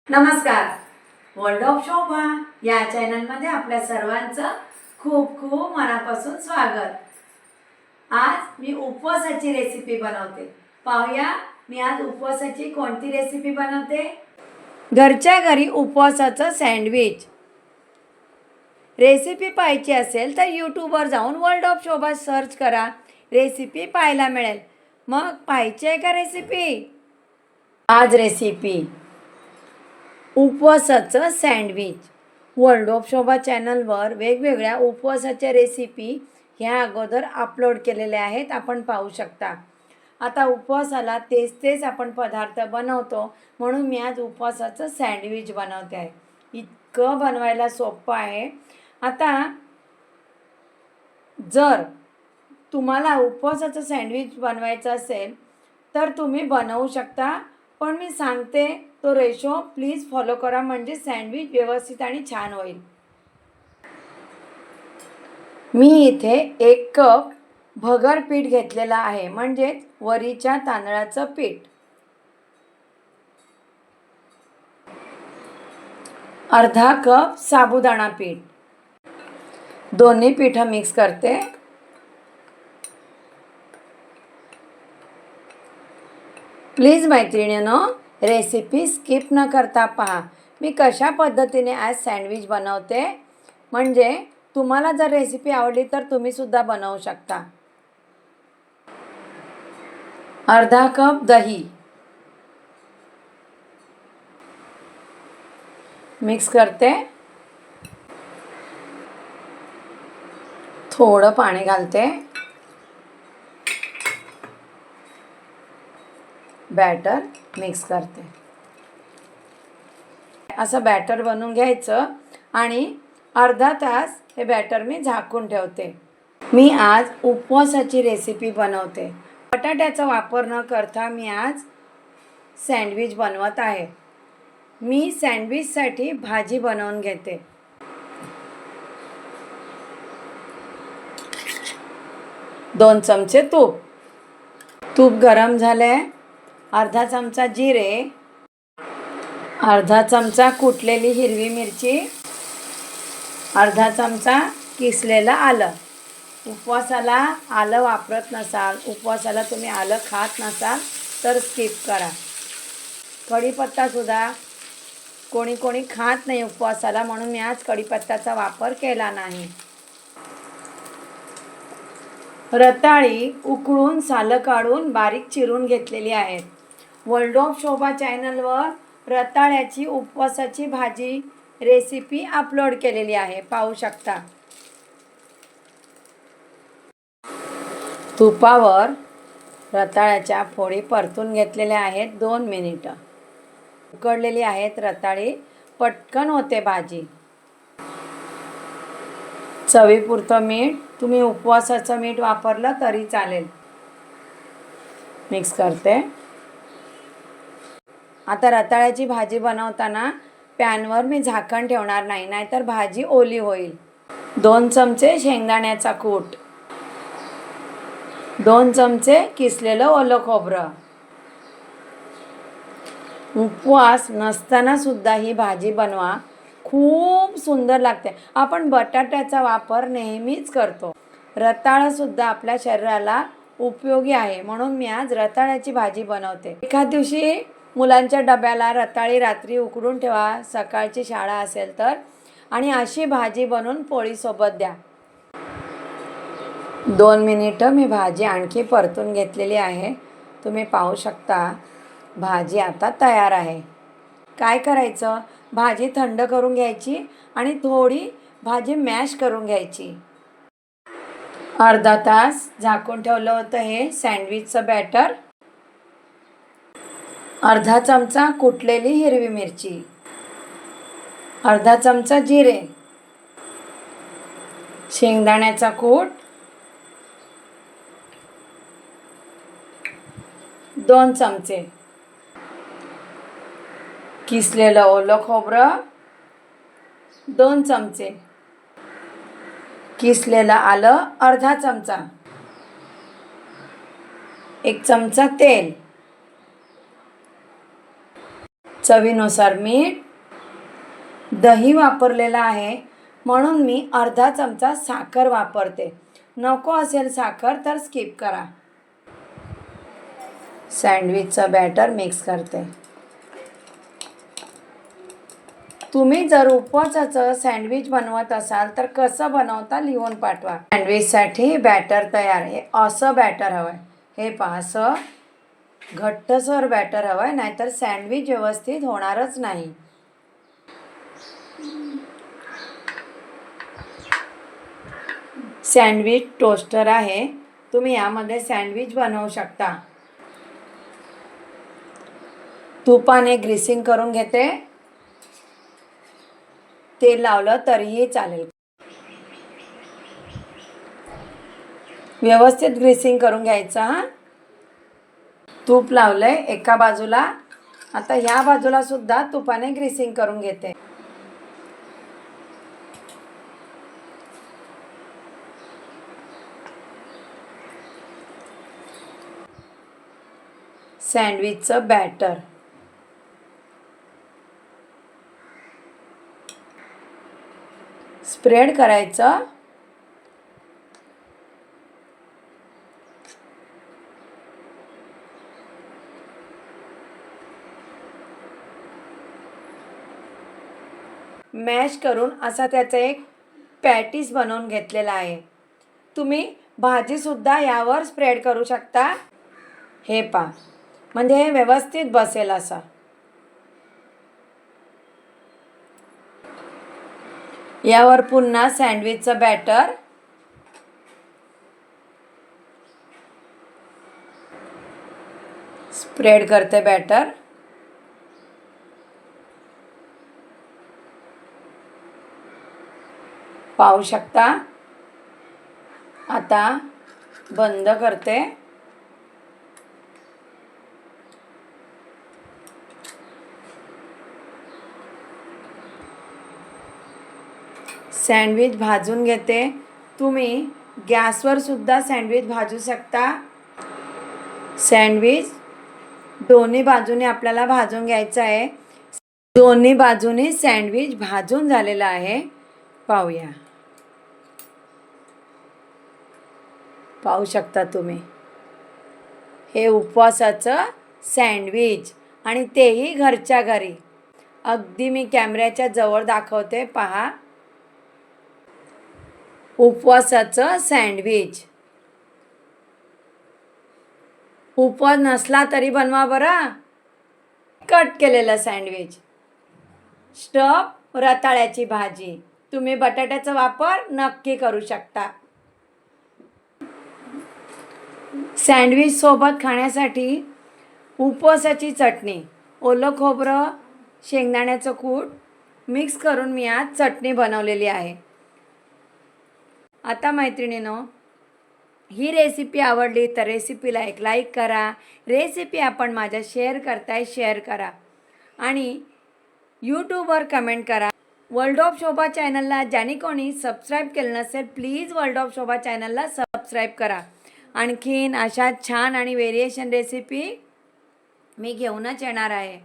नमस्कार. World of शोभा या चॅनलमध्ये आपल्या सर्वांचं खूप खूप मनापासून स्वागत. आज मी उपवासाची रेसिपी बनवते. पाहूया मी आज उपवासाची कोणती रेसिपी बनवते. घरच्या घरी उपवासाचं सँडविच. रेसिपी पाहायची असेल तर यूट्यूबवर जाऊन वर्ल्ड ऑफ शोभा सर्च करा, रेसिपी पाहायला मिळेल. मग पाहायची आहे का रेसिपी? आज रेसिपी उपवासाचं सँडविच. वर्ल्ड ऑफ शोभा चॅनलवर वेगवेगळ्या उपवासाच्या रेसिपी ह्या अगोदर अपलोड केलेल्या आहेत, आपण पाहू शकता. आता उपवासाला तेच आपण पदार्थ बनवतो, म्हणून मी आज उपवासाचं सँडविच बनवते आहे. इतकं बनवायला सोपं आहे. आता जर तुम्हाला उपवासाचं सँडविच बनवायचं असेल तर तुम्ही बनवू शकता, पण मी सांगते तो रेशो प्लीज फॉलो करा, म्हणजे सँडविच व्यवस्थित आणि छान होईल. मी इथे 1 कप भगर पीठ घेतलेलं आहे, म्हणजेच वरीच्या तांदळाचं पीठ. अर्धा कप साबुदाणा पीठ. दोन्ही पीठं मिक्स करते. प्लीज मैत्रिणींनो, रेसिपी स्किप न करता पहा. मी कशा पद्धतीने आज सँडविच बनवते, म्हणजे तुम्हाला जर रेसिपी आवडली तर तुम्हीसुद्धा बनवू शकता. अर्धा कप दही मिक्स करते. थोडं पाणी घालते. बॅटर मिक्स करते. असं बॅटर बनवून घ्यायचं आणि अर्धा तास हे बॅटर मी झाकून ठेवते. मी आज उपवासाची रेसिपी बनवते. बटाट्याचा वापर न करता मी आज सँडविच बनवत आहे. मी सँडविचसाठी भाजी बनवून घेते. दोन चमचे तूप गरम झाले. अर्धा चमचा जिरे, अर्धा चमचा कुटलेली हिरवी मिरची, अर्धा चमचा किसलेलं आलं. उपवासाला आलं वापरत नसाल, उपवासाला तुम्ही आलं खात नसाल तर स्किप करा. कढीपत्तासुद्धा कोणी खात नाही उपवासाला, म्हणून मी आज कढीपत्त्याचा वापर केला नाही. रताळी उकळून सालं काढून बारीक चिरून घेतलेली आहेत. वर्ल्ड ऑफ शोभा चॅनलवर रताळ्याची उपवासाची भाजी रेसिपी अपलोड केलेली आहे, पाहू शकता. तुपावर रताळ्याच्या फोडी परतून घेतलेल्या आहेत 2 मिनिटं. उकडलेली आहेत रताळी, पटकन होते भाजी. चवीपुरतं मीठ, तुम्ही उपवासाचं मीठ वापरलं तरी चालेल. मिक्स करते. आता रताळ्याची भाजी बनवताना पॅनवर मी झाकण ठेवणार नाही, नाहीतर भाजी ओली होईल. 2 चमचे शेंगदाण्याचा कूट, 2 चमचे किसलेलं ओलं खोबरं. उपवास नसताना सुद्धा ही भाजी बनवा, खूप सुंदर लागते. आपण बटाट्याचा वापर नेहमीच करतो. रताळंसुद्धा आपल्या शरीराला उपयोगी आहे, म्हणून मी आज रताळ्याची भाजी बनवते. एखाद दिवशी मुलांच्या डब्याला रताळी रात्री उकडून ठेवा, सकाळची शाळा असेल तर, आणि अशी भाजी बनवून पोळीसोबत द्या. 2 मिनिटं मी भाजी आणखी परतून घेतलेली आहे. तुम्ही पाहू शकता भाजी आता तयार आहे. काय करायचं, भाजी थंड करून घ्यायची आणि थोडी भाजी मॅश करून घ्यायची. अर्धा तास झाकून ठेवलं होतं हे सँडविचचं बॅटर. अर्धा चमचा कुटलेली हिरवी मिरची, अर्धा चमचा जिरे, शेंगदाण्याचा कूट, 2 चमचे किसलेलं ओलं खोबरं, 2 चमचे किसलेलं आलं, अर्धा चमचा, 1 चमचा तेल, चवीनुसार मीठ, दही वापरलेलं आहे म्हणून मी अर्धा चमचा साखर वापरते. नको असेल साखर तर स्किप करा. सँडविचचं बॅटर मिक्स करते. तुम्ही जर उपवासाचं सँडविच बनवत असाल तर कसं बनवता लिहून पाठवा. सँडविचसाठी बॅटर तयार. हे असं बॅटर हवं आहे. हे पहा, असं घट्टसर बॅटर हवं आहे, नाहीतर सँडविच व्यवस्थित होणारच नाही. सँडविच टोस्टर आहे, तुम्ही यामध्ये सँडविच बनवू शकता. तुपाने ग्रीसिंग करून घेते. तेल लावलं तरीही चालेल. व्यवस्थित ग्रीसिंग करून घ्यायचं. हां, तूप लावलंय एका बाजूला. आता ह्या बाजूला सुद्धा तुपाने ग्रीसिंग करून घेते. सँडविचचं बॅटर स्प्रेड करायचं. मॅश करून असा त्याचा एक पॅटीस बनवून घेतलेला आहे. तुम्ही भाजीसुद्धा यावर स्प्रेड करू शकता. हे पहा, म्हणजे हे व्यवस्थित बसेल असं. यावर पुन्हा सँडविचचं बॅटर स्प्रेड करते. बॅटर पाहू शकता. आता बंद करते. सँडविच भाजून घेते. तुम्ही गॅसवर सुद्धा सँडविच भाजू शकता. सँडविच दोन्ही बाजूने आपल्याला भाजून घ्यायचं आहे. दोन्ही बाजूने सँडविच भाजून झालेलं आहे. पाहूया. पाहू शकता तुम्ही, हे उपवासाचं सँडविच आणि तेही घरच्या घरी. अगदी मी कॅमेऱ्याच्या जवळ दाखवते. पहा, उपवासाचं सँडविच. उपवास नसला तरी बनवा बरं. कट केलेलं सँडविच, स्टफ रताळ्याची भाजी. तुम्ही बटाट्याचा वापर नक्की करू शकता. सँडविच सोबत खाण्यासाठी उपवासाची चटणी, ओलं खोबरं, शेंगदाण्याचं कूट मिक्स करून मी आज चटणी बनवलेली आहे. आता मैत्रिणींनो, ही रेसिपी आवडली तर रेसिपीला एक लाईक करा. रेसिपी आपण माझ्या शेअर करताय, शेअर करा आणि यूट्यूबवर कमेंट करा. वर्ल्ड ऑफ शोभा चॅनलला ज्याने कोणी सबस्क्राईब केलं नसेल, प्लीज वर्ल्ड ऑफ शोभा चॅनलला सबस्क्राईब करा. आणखीन अशा छान आणि व्हेरिएशन रेसिपी मी घेऊनच येणार आहे.